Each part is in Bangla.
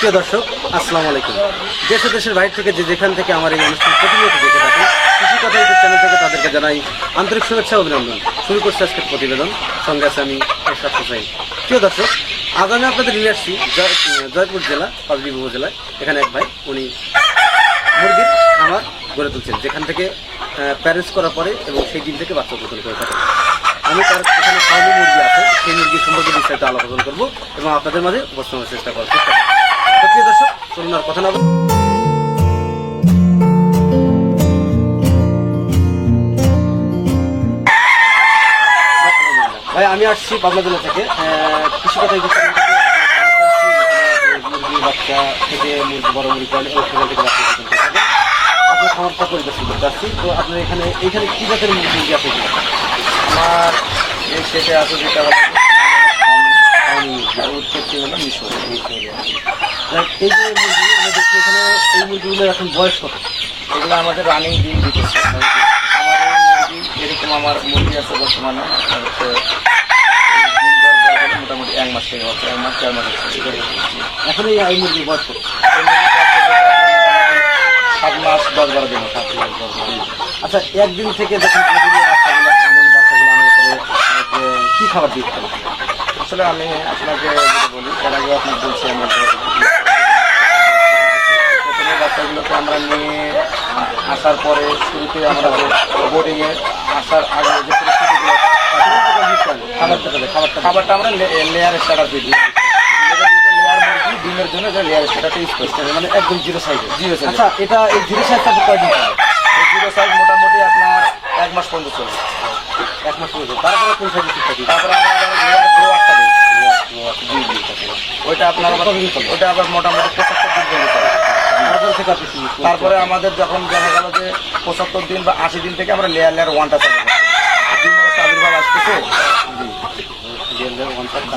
প্রিয় দর্শক, আসসালামু আলাইকুম। দেশ ও দেশের বাইরে থেকে যেখান থেকে আমার এই অনুষ্ঠান প্রতিনিয়ত দেখে থাকেন, কৃষি কথা ইউটিউব চ্যানেল থেকে তাদেরকে জানাই আন্তরিক শুভেচ্ছা অভিনন্দন। শুরু করছে আজকের প্রতিবেদন, সঙ্গে আছে আমি এরশাদ হোসেন। প্রিয় দর্শক, আজ আমি আপনাদের নিয়ে আসছি জয়পুর জেলা পাবলিক উপজেলায়। এখানে এক ভাই, উনি মুরগির খামার গড়ে তুলছেন, যেখান থেকে প্যারেন্টস করার পরে এবং সেই দিন থেকে বাচ্চা উৎপাদন করে থাকেন। আমি তার এখানে ফার্মি মুরগি আছে, সেই মুরগি সম্পর্কে বিস্তারিত আলোচনা করবো এবং আপনাদের মাঝে উপস্থাপনের চেষ্টা করার চেষ্টা করবো। প্রিয় দর্শক, চলুন আর কথা না বলি। ভাই, আমি আসছি পাবনা জেলা থেকে, কৃষি কথা মুরগি বাচ্চা থেকে মুরগি বড় মুরগি পালন এবং সেখান থেকে বাচ্চা উৎপাদন করে থাকেন। আপনার খামারটা পরিদর্শন করতে আসছি। তো আপনার এখানে কি জাতের মুরগি আছে? আমার এই সেটে আছে যেটা হলো উৎপত্তি হলো মিশর। এই যে মুরগি আমরা দেখছি এখানে, এই মুরগিগুলোর এখন বয়স কত? এগুলো আমাদের রানিং ডিম দিতেছে। আমার এই মুরগি এরকম আমার মুরগি আছে বর্তমানে হচ্ছে মোটামুটি 1 মাস থেকে হচ্ছে 1 মাস 4 মাস হচ্ছে। এখন এই মুরগির বয়স কত? 7 মাস 10-12 দিন। আচ্ছা, একদিন থেকে যখন বাচ্চাগুলো আনার পরে কি খাবার দিতে হবে? আসলে আমি আপনাকে যেটা বলি, এর আগে আপনাকে বলছি, আমরা প্রথমে বাচ্চাগুলোকে আমরা নিয়ে আসার পরে শুরুতে আমরা বোর্ডিংয়ে আসার আগে যে পরিস্থিতিগুলো খাবারটা আমরা লেয়ার স্টার্টার দিই। লেয়ার মুরগি ডিমের জন্য যে লেয়ার স্টার্টারটা ইউজ করতে হবে, মানে একদম জিরো সাইজ। আচ্ছা, এটা এই জিরো সাইজটা কয়দিন? এই জিরো সাইজ মোটামুটি আপনার 1 মাস পর্যন্ত চলবে। 1 মাস পর্যন্ত। তারপরে কোন সাইজের শিক্ষা দিই? তারপরে আমরা লেয়ার গ্রোয়ারটা দিই। ওইটা আপনার ওইটা আবার মোটামুটি 75 দিন পর্যন্ত চলে। তারপরে আমাদের যখন দেখা গেল যে 75 দিন বা 80 দিন থেকে আমরা লেয়ার 1টা চালু করি। ডিমের একটা আবির্ভাব আসতেছে। জি, লেয়ার 1টা কি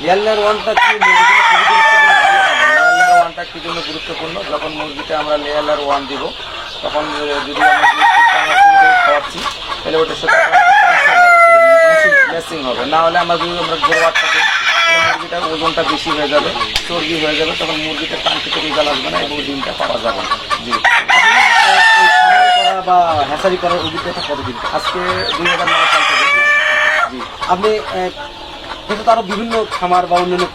লেয়ার 1টা কি জন্য গুরুত্বপূর্ণ? যখন মুরগিটা আমরা লেয়ার 1 দিব, তখন যদি আমরা খাওয়াচ্ছি তাহলে ওটার সাথে ম্যাচিং হবে। না হলে আমরা যদি গ্রোয়ারটা দিই, মুরগিটার ওজনটা বেশি হয়ে যাবে, চর্বি হয়ে যাবে, তখন মুরগিটা কাঙ্ক্ষিত রেজাল্ট আসবে না এবং ডিমটা পাওয়া যাবে না। জি, করা বা হ্যাচারি করার অভিজ্ঞতা কতদিন? আজকে 2009 সাল থেকে। জি, আপনি কিন্তু আরো বিভিন্ন খামার বা অন্যান্য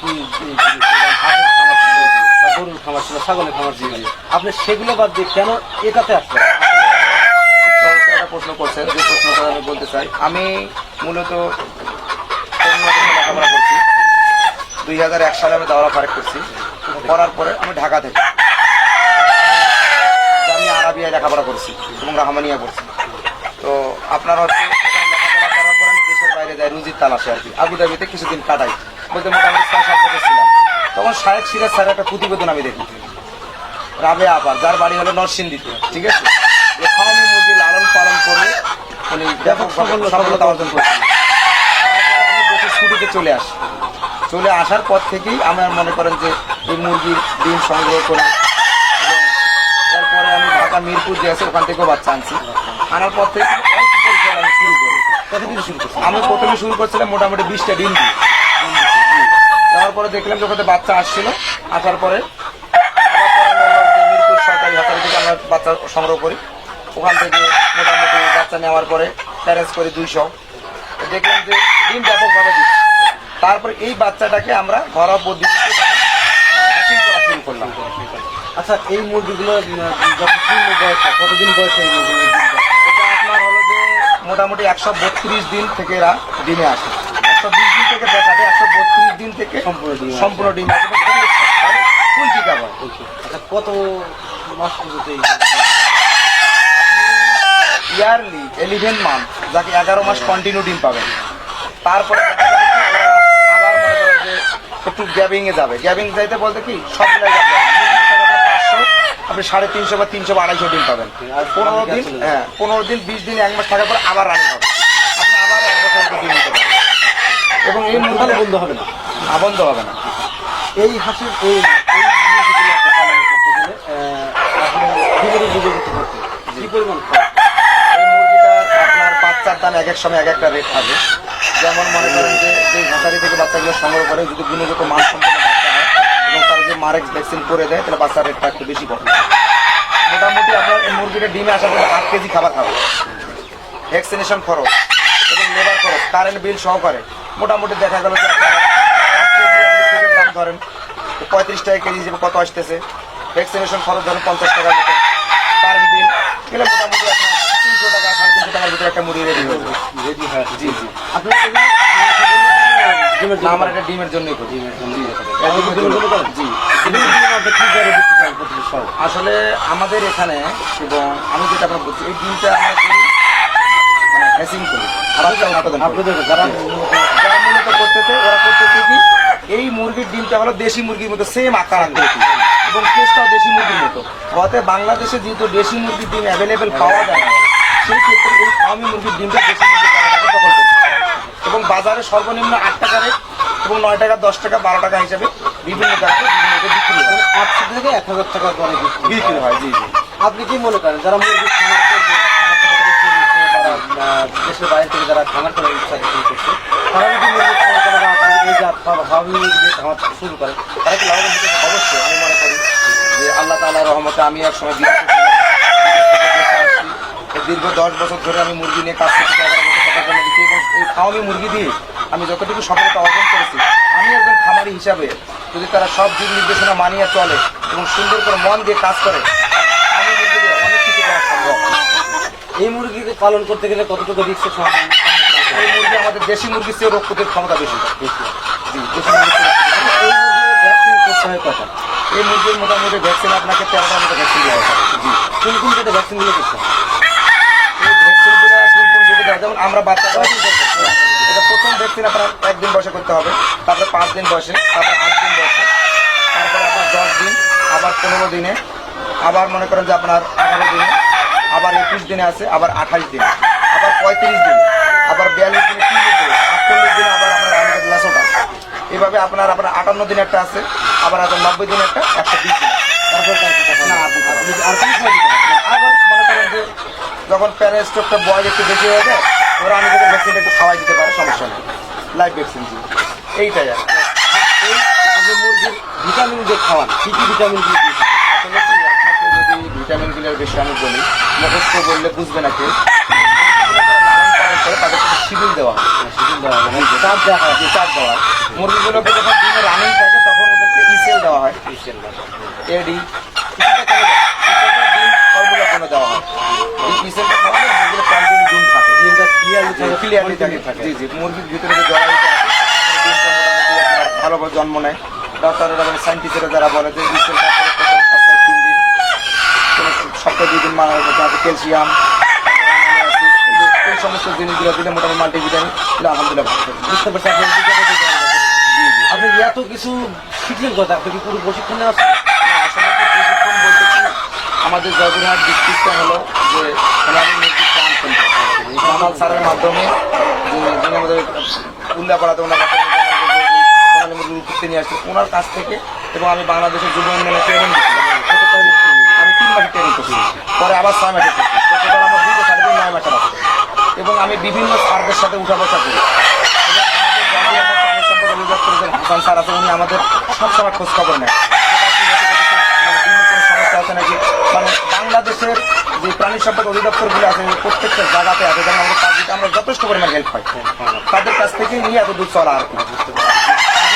গরুর খামার ছিল, ছাগলের খামার ছিল, আপনি সেগুলো বাদ দিয়ে কেন এটাতে আসলেন? একটা প্রশ্ন করছেন, যে প্রশ্নটা আমি বলতে চাই, আমি মূলত লেখাপড়া করছি। 2001 সালে আমি দাওরা ফারেক করছি। করার পরে আমি ঢাকা থেকে আমি আরাবিয়ায় লেখাপড়া করছি এবং রাহমানিয়া করছি। তো আপনার হচ্ছে লেখাপড়া করার পরে আমি দেশের বাইরে যাই রুজির তালাশে আর কি। আবুধাবিতে কিছুদিন কাটাই, বলতে মোটামুটি 6-7 বছর ছিলাম। তখন শাহেদ সিরাজ স্যারের একটা প্রতিবেদন আমি দেখি, রাবে আবার, যার বাড়ি হলো নরসিংদীতে, ঠিক আছে, যে ফার্মি মুরগি লালন পালন করে উনি ব্যাপক সফলতা অর্জন করেছিলেন। আমি দেশের ছুটিতে চলে আসি। চলে আসার পর থেকেই আমার মনে করেন যে এই মুরগির ডিম সংগ্রহ করে, তারপরে আমি ঢাকা মিরপুর যে আছে ওখান থেকেও বাচ্চা আনছি। আনার পর থেকে আমি শুরু করি। আমি প্রথমে শুরু করছিলাম মোটামুটি 20টা ডিম দিয়ে। যাওয়ার পরে দেখলাম যে ওখানে বাচ্চা আসছিল। আসার পরে মিরপুর সরকারি হাসপাতাল থেকে আমরা বাচ্চা সংগ্রহ করি। ওখান থেকে মোটামুটি বাচ্চা নেওয়ার পরে প্যারেন্স করি 200। দেখলাম যে ডিম ব্যাপকভাবে দিচ্ছে। তারপরে এই বাচ্চাটাকে আমরা ঘরোয়া পদ্ধতিতে করা শুরু করলাম। আচ্ছা, এই মুরগিগুলো কতদিন বয়স? এই মুরগি এটা আপনার হলো যে মোটামুটি 132 দিন থেকে এরা ডিমে আসে। 120 দিন থেকে দেখা যায় 132 দিন থেকে সম্পূর্ণ ডিম আসে, ফুল টিকা হয়। আচ্ছা, কত মাস পর্যন্ত? ইয়ারলি 11 মান্থ, যাকে 11 মাস কন্টিনিউ ডিম পাবেন। তারপরে দেখা যাবে আবার মনে করেন যে একটু গ্যাবিং এ যাবে। গ্যাবিং যাইতে বলতে কি সবগুলাই যাবে 500, আপনি 350 বা 300 বা 250 ডিম পাবেন। আর 15 দিন, 15 দিন 20 দিন 1 মাস থাকার পর আবার রানিং হবে, আপনি আবার 1 বছর ডিম নিতে পারবেন এবং এই মুরগি বন্ধ হবে না, বন্ধ হবে না। এই হাঁসের এই মুরগিগুলো পালন করতে গেলে কি পরিমাণ? এই মুরগিটার আপনার বাচ্চার দাম এক এক সময় এক একটা রেট থাকে। যেমন মনে করেন যে হাঁসারি থেকে বাচ্চাগুলো সংগ্রহ করে যদি গুণগত মান সম্পন্ন বাচ্চা হয়, এবং তারা যে মারেক্স ভ্যাকসিন করে দেয় তাহলে বাচ্চার রেটটা একটু বেশি পড়ে। মোটামুটি আপনার এই মুরগিটা ডিমে আসা পর্যন্ত 8 কেজি খাবার খাবে, ভ্যাকসিনেশন খরচ এবং লেবার খরচ কারেন্ট বিল সহকারে মোটামুটি দেখা গেল যে আপনার 8 কেজি আপনি ফিডের দাম ধরেন তো 35 টাকা কেজি হিসেবে কত আসতেছে, ভ্যাকসিনেশন খরচ ধরেন 50 টাকার মতো, কারেন্ট বিল গেলে মোটামুটি আপনার 300 টাকা 350 টাকার ভিতরে একটা মুরগি রেডি হয়ে যাবে। রেডি হয়। জি জি আপনার না, আমার এটা ডিমের জন্যই করি। জি আসলে আমাদের এখানে এবং আমি যেটা আপনার বলছি এই ডিমটা আমরা করি মানে হ্যাসিং করি বাচ্চা উৎপাদন করি। আপনাদের যারা যারা মূলত করতেছে ওরা করতেছে কি এই মুরগির ডিমটা হলো দেশি মুরগির মতো সেম আকার আকৃতি এবং টেস্টটাও দেশি মুরগির মতো। হতে বাংলাদেশে যেহেতু দেশি মুরগির ডিম অ্যাভেলেবেল পাওয়া যায় না, সেই ক্ষেত্রে এই ফার্মি মুরগির ডিমটা দেশি মুরগির টাকাটাকে দখল করতে এবং বাজারে সর্বনিম্ন 8 টাকা রেট এবং 9 টাকা 10 টাকা 12 টাকা হিসাবে বিভিন্ন জায়গায় বিভিন্ন বিক্রি হয়, 800 থেকে 1000 টাকা করে বিক্রি হয়। জি জি আপনি কি মনে করেন যারা মুরগি খামার করবে, দেশের বাইরে থেকে যারা খামার করার ইচ্ছা পোষণ করছে, তারা যদি মুরগি খামার করে বা এই যে ভাবি খামার শুরু করে, তারা কি লাভবান হতে পারে? অবশ্যই আমি মনে করি যে আল্লাহ তাআলার রহমতে আমি এক সময় বিদেশে ছিলাম, দেশে আসছি। এই দীর্ঘ 10 বছর ধরে আমি মুরগি নিয়ে কাজ করছি, 11 বছর টাকার জন্য দিচ্ছি এবং এই ফার্মি মুরগি দিয়ে আমি যতটুকু সফলতা অর্জন করেছি, আমি একজন খামারি হিসাবে যদি তারা সব দিক নির্দেশনা মানিয়ে চলে এবং সুন্দর করে মন দিয়ে কাজ করে, আমি মুরগি দিয়ে অনেক কিছু করা সম্ভব। এই মুরগিকে পালন করতে গেলে কতটুকু রিস্কের সম্ভাবনা? এই মুরগি আমাদের দেশি মুরগির চেয়ে রোগ প্রতিরোধ ক্ষমতা বেশি। জি দেশি মুরগির চেয়ে এই মুরগির ভ্যাকসিন করতে হয় কটা? এই মুরগির মোটামুটি ভ্যাকসিন আপনাকে 13টার মতো ভ্যাকসিন দেওয়া হয়। জি কোন কোন যেটা ভ্যাকসিনগুলো করতে হয়? এই ভ্যাকসিনগুলো কোন কোন যেটা দেওয়া, যেমন আমরা বাচ্চারা এটা প্রথম ভ্যাকসিন আপনার 1 দিন বয়সে করতে হবে, তারপরে 5 দিন বয়সে, তারপরে 8 দিন বয়সে, তারপরে আবার 10 দিন, আবার 15 দিনে, আবার মনে করেন যে আপনার 18 দিনে, আবার 21 দিনে আছে, আবার 28 দিনে, আবার 35 দিনে, আবার 42 দিনে, 30 দিনে, 48 দিনে আবার আপনার আমাদের লাসোটা। এভাবে আপনার 58 দিনে একটা আছে, আবার 90 দিনে একটা, 120 দিনে। তারপর তার কি কথা? না, আর কোনো সময় দিতে হবে? আবার মনে করেন যে যখন প্যারাস্টকটা বয়স একটু বেশি হয়ে যায়, ওরা আমি থেকে ভ্যাকসিনটা একটু খাওয়াই দিতে পারে, সমস্যা নেই। লাইভ ভ্যাকসিন জি এইটাই আর কি। এই আপনি মুরগির ভিটামিন যে খাওয়ান, কি কি ভিটামিন দিয়ে দিয়েছেন? আসলে কি আপনাকে যদি ভিটামিনগুলোর বেশি আমি বলি, মুখস্থ বললে বুঝবে না কেউ। লালন পালন করে তাদেরকে শিডিউল দেওয়া হয়, সেদিন দেওয়া হয়, মানে চাপ দেওয়া হয়। যে চাপ দেওয়া হয়। মুরগিগুলোকে যখন দিনে রানিং থাকে তখন ওদেরকে ইসেল দেওয়া হয়, এডি ডিম ফর্মুলা কোনো দেওয়া হয়। এই ইসেলটা খাওয়ালে মুরগিগুলো কন্টিনিউ ডিম থাকে, ডিমটা ক্লিয়ারলি থাকে, ক্লিয়ারলি থাকে। জি জি মুরগির ভিতরে যে জড়াইটা আছে ডিমটা মোটামুটি আপনার ভালোভাবে জন্ম নেয়। ডক্টররা মানে সাইন্টিস্টরা যারা বলে যে ইসেলটা প্রথম সপ্তাহে 3 দিন, কোনো সপ্তাহে 2 দিন মারা যাবে, ক্যালসিয়াম, এই সমস্ত জিনিসগুলো দিলে মোটামুটি মাল্টিভিটামিন দিলে আলহামদুলিল্লাহ ভালো থাকে। বুঝতে পারছি আপনি এই জায়গায় যেতে পারবেন। জি জি আপনি এত কিছু শিখলেন কথা, আপনি কি পুরো প্রশিক্ষণে আছেন? আসলে কি প্রশিক্ষণ বলতে কি আমাদের জয়পুরহাট ডিস্ট্রিক্টটা হলো যে সোনালী মুরগির প্রাণ কেন্দ্র। এই কামাল স্যারের মাধ্যমে যিনি আমাদের উল্লাপাড়াতে ওনার কাছে সোনালী মুরগির উৎপত্তি নিয়ে আসছে, ওনার কাছ থেকে এবং আমি বাংলাদেশের যুব উন্নয়নে ট্রেনিং দিচ্ছিলাম। আমি 3 মাসের ট্রেনিং করছি, পরে আবার 6 মাসের করছি, টোটাল আমার 2 সাড়ে 9 মাসের আছে। এবং আমি বিভিন্ন স্যারদের সাথে উঠা বসা করি এবং আমাদের জয়পুরহাটের প্রাণী সম্পদ অধিদপ্তরের যে হাসান স্যার আছে, উনি আমাদের সবসময় খোঁজ খবর নেয়। সমস্যা আছে নাকি, মানে বাংলাদেশের যে প্রাণী সম্পদ অধিদপ্তরগুলো আছে প্রত্যেকটা জায়গাতে আছে, যেমন আমাদের কাজে আমরা যথেষ্ট পরিমাণ হেল্প পাই, তাদের কাছ থেকে নিয়ে এত দূর চলা আর কি।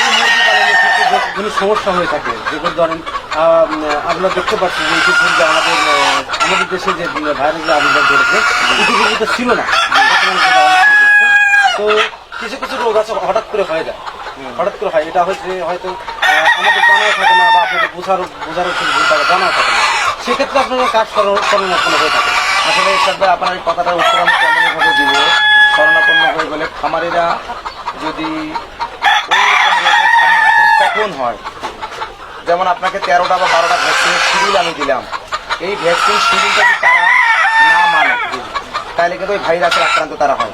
এই মুরগি পালনের ক্ষেত্রে কোনো সমস্যা হয়ে থাকে, যেগুলো ধরেন আপনারা দেখতে পাচ্ছেন যে ইতিপূর্বে আমাদের দেশে যে ভাইরাসগুলো আবির্ভাব করেছে, ইতিপূর্বে তো ছিল না, বর্তমানে সেটা অনেক হচ্ছে। তো কিছু কিছু রোগ আছে হঠাৎ করে হয়ে যায়, হঠাৎ করে হয়, এটা হচ্ছে হয়তো আমাদের জানাও থাকে না বা আপনাদের বোঝারও জানাও থাকে না, সেক্ষেত্রে আপনারা কাজ শরণাপন্ন হয়ে থাকে। আসলে এর সাথে আপনার এই কথাটার উত্তর আমি কেমনভাবে দিব, শরণাপন্ন হয়ে গেলে খামারিরা যদি ওইরকম রোগের সম্মুখীন কখন হয়, যেমন আপনাকে 13টা বা 12টা ভ্যাকসিনের শিডিউল আমি দিলাম, এই ভ্যাকসিন শিডিউলটা যদি তারা না মানে তাহলে কিন্তু ওই ভাইরাসের আক্রান্ত তারা হয়।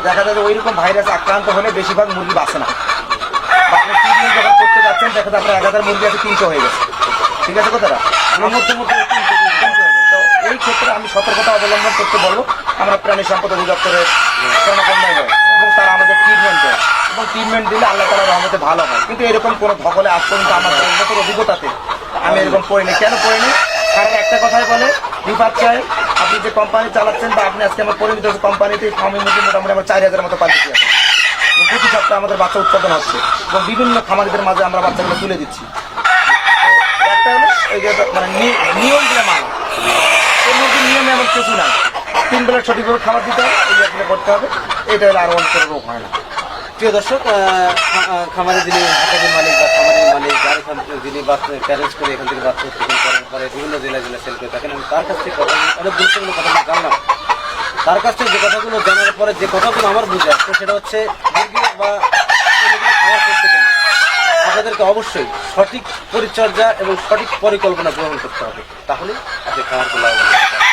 দেখা যায় যে ওইরকম ভাইরাস আক্রান্ত হলে বেশিরভাগ মুরগি বাঁচে না। বা আপনি ট্রিটমেন্ট যখন করতে যাচ্ছেন দেখা যায় আপনার 1000 মুরগি আছে 300 হয়ে গেছে, ঠিক আছে কথাটা? আমার মধ্যে তো এই ক্ষেত্রে আমি সতর্কতা অবলম্বন করতে বলবো আমরা প্রাণী সম্পদ অধিদপ্তরের শরণাপন্নায় হয় এবং তারা আমাদের ট্রিটমেন্ট দেয় এবং ট্রিটমেন্ট দিলে আল্লাহ তাআলার রহমতে ভালো হয়। কিন্তু এরকম কোনো ধকলে আজ পর্যন্ত আমার উন্নতর অভিজ্ঞতাতে আমি এরকম পড়িনি। কেন পড়িনি? কারণ একটা কথাই বলে, রিফাত সাহেব আপনি যে কোম্পানি চালাচ্ছেন বা আপনি আজকে আমার পরিমিত কোম্পানিতে ফার্মি মুরগি মোটামুটি আমার 4000-এর মতো পাল্টি আছে। প্রতি সপ্তাহে আমাদের বাচ্চা উৎপাদন হচ্ছে এবং বিভিন্ন খামারিদের মাঝে আমরা বাচ্চাগুলো তুলে দিচ্ছি। তো একটা হলো এই যে মানে নিয়ম দিয়ে মানা, এই মুরগির নিয়মে এমন কিছু নাই। 3 বেলা সঠিকভাবে খাবার দিতে হবে, এই জায়গাগুলো করতে হবে, এটা হলে আরো অনেক কোনো রোগ হয় না। প্রিয় দর্শক, খামারে যিনি হাটের মালিক বা খামারের মালিক, যার এখান থেকে যিনি প্যারেন্টস করে এখান থেকে বাচ্চা উৎপাদন করার পরে বিভিন্ন জেলায় সেল করে থাকেন, আমি তার কাছ থেকে অনেক গুরুত্বপূর্ণ কথাগুলো জানলাম। তার কাছ থেকে যে কথাগুলো জানার পরে যে কথাগুলো আমার বুঝে আসছে সেটা হচ্ছে মুরগি বা খাবার করতে গেলে আপনাদেরকে অবশ্যই সঠিক পরিচর্যা এবং সঠিক পরিকল্পনা গ্রহণ করতে হবে, তাহলে আপনি খামারকে লাভবান হতে পারবেন।